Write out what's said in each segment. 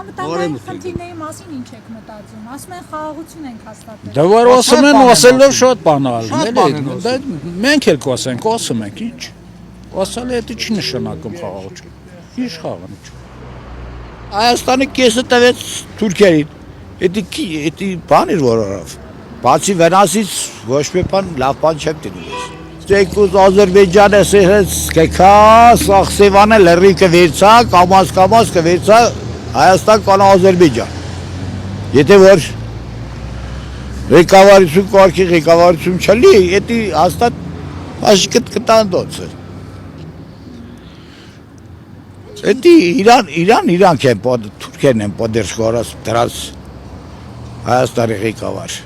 Անվտանգային խնդիրների մասին ինչ եք մտածում։ Ասում են խաղաղություն ենք հաստատել։ Դա որ ասում են, ասելով շատ բան ալում, էլի։ Մենք էլ կասենք, ասում ենք, ինչ։ Ասալը դա չի նշանակում խաղաղություն։ Ինչ խաղաղություն։ Հայաստանը կեսը տվեց Թուրքիային։ Դա բան էր որ արավ։ Բացի վնասից ոչ մի բան լավ բան չեմ դնում։ Ստեկուս Ադրբեջանը սեղեց կեկա, սախսևանը լրի կվերցա, կամաս կվերցա Հայաստան կան Ադրբեջան։ Եթե որ ղեկավարություն կարգի ղեկավարություն չլի, դա հաստատ աշկտ կտանդոց է։ Դա իրանք են, թուրքերն են պոդերշկորած դրած Հայաստանի ղեկավար։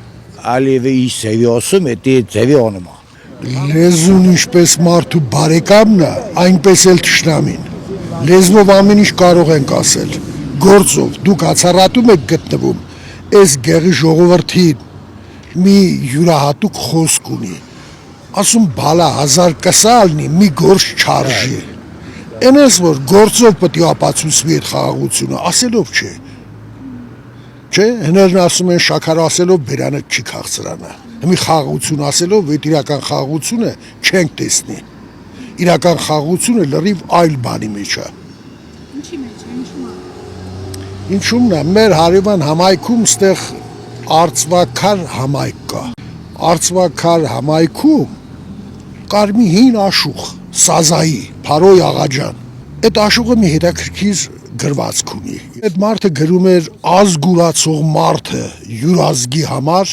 Ալիևը ինչ ձևի ասում, դա ձևի օնում է։ Լեզուն ինչպես մարդու բարեկամն է, այնպես էլ թշնամին։ Լեզվով ամեն ինչ կարող ենք ասել։ Գործով դուք հացառատում եք գտնվում, այս գեղի ժողովրդին մի յուրահատուկ խոսք ունի։ Ասում բալա 1000 կսալնի մի գործ չարժի։ Այնպես որ գործով պետք է ապացուցվի այդ խաղաղությունը, ասելով չէ։ Չէ, հներն ասում են շաքար ասելով բերանը չի քաղցրանը։ Մի խաղաղություն ասելով այդ իրական խաղաղությունը չենք տեսնի։ Իրական խաղաղությունը լրիվ այլ բանի մեջ է։ Ինչի մեջ է, Ինչումն է, մեր հարևան համայնքում ստեղ արծվաքար համայնք կա։ Արծվաքար համայնքում կար մի հին աշուղ, Սազայի, Փարոյ Աղաջան։ Այդ աշուղը մի հետաքրքիր գրվածք ունի։ Այդ մարդը գրում էր ազգուրացող մարդը յուր ազգի համար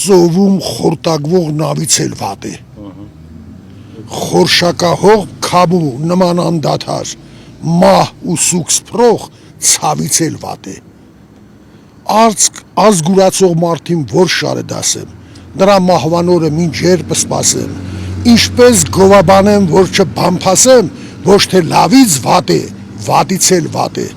ծովում խորտակվող նավից էլ վատ է։ Խորշակահող քաբու նման անդադար մահ ու սուկ սփռող ցավից էլ վատ է։ Ազգուրացող մարդին որ շարը դասեմ, նրա մահվանորը մինչեր պսպասեմ, ինչպես գովաբանեմ, որ չբամփասեմ, ոչ թե լավից վատ է, վատից էլ վատ է։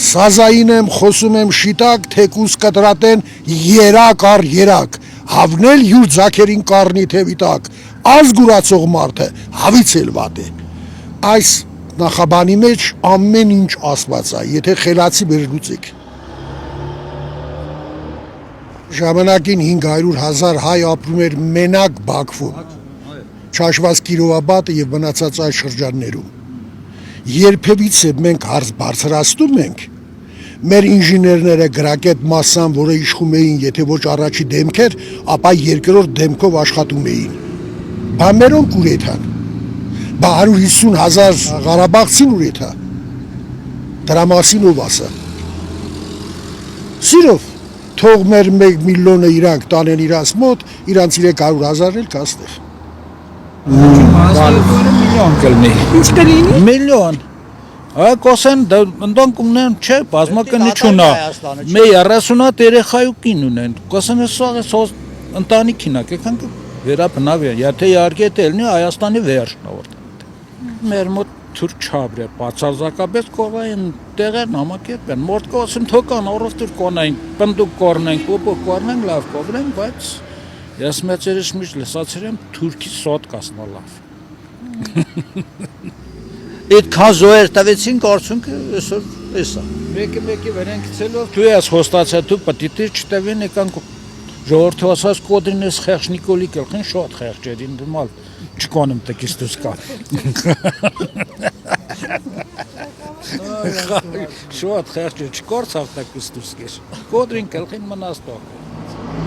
Սազային եմ, խոսում եմ շիտակ, թեկուս կտրատեն երակ առ երակ, հավնել յուր ձակերին կարնի թևի տակ, ազգուրացող մարդը հավից էլ վատ է։ Այս նախաբանի մեջ ամեն ինչ ասված է, եթե խելացի վերլուծեք։ Ժամանակին 500,000 հայ ապրում էր մենակ Բաքվում, չաշված Կիրովաբադը և մնացած այլ շրջաններում։ Երբևիցե մենք հարց բարձրացնում ենք, մեր ինժեներները գրակետ մասսան, որը իշխում էին, եթե ոչ առաջի դեմքեր, ապա երկրորդ դեմքով աշխատում էին։ Բա մերոնք ուր եթան, բա 150,000 Ղարաբաղցին ուր եթա, դրա մասին ով ասա։ Սիրով, թող մեր 1 միլիոնը իրանք տանեն իրանց մոտ, իրանց 300,000 էլ կաստեղ։ Միլիոն կլինի։ Ինչ կլինի։ Միլիոն։ Կոսեն ընդոնք ունեն, չէ, բազմակնություն է։ Մեր 30-ատ երեխայու կին ունեն։ Կոսեն սա ընտանիքին է, կեքանք վերաբնավ է, եթե իհարկե դելնի Հայաստանի վերջն ավարտել։ Մեր մոտ թուրք չաբր է, բացարձակապես կողային տեղեր նամակերպ են։ Մորդ կոսում թոկան առովտուր կոնային, պնդուկ կորնենք, պոպոկ կորնենք, լավ կովրենք, բայց ես մեծերս միշտ լսացել եմ թուրքի սոտ կասնա լավ։ Այդքան զոհեր տվեցին կարծունքը այսօր էսա։ Մեկի վերեն գցելով դու ես հոստացա դու պտիտի չտվին եկանք ժողովրդի ասած կոդրին ես խեղճ Նիկոլի կլխին շատ խեղճ էր դիմալ չկոնեմ տկիս դուս կա։ Շատ խեղճ չկորցավ տկիս դուս կես։ Կոդրին կլխին մնաց տող։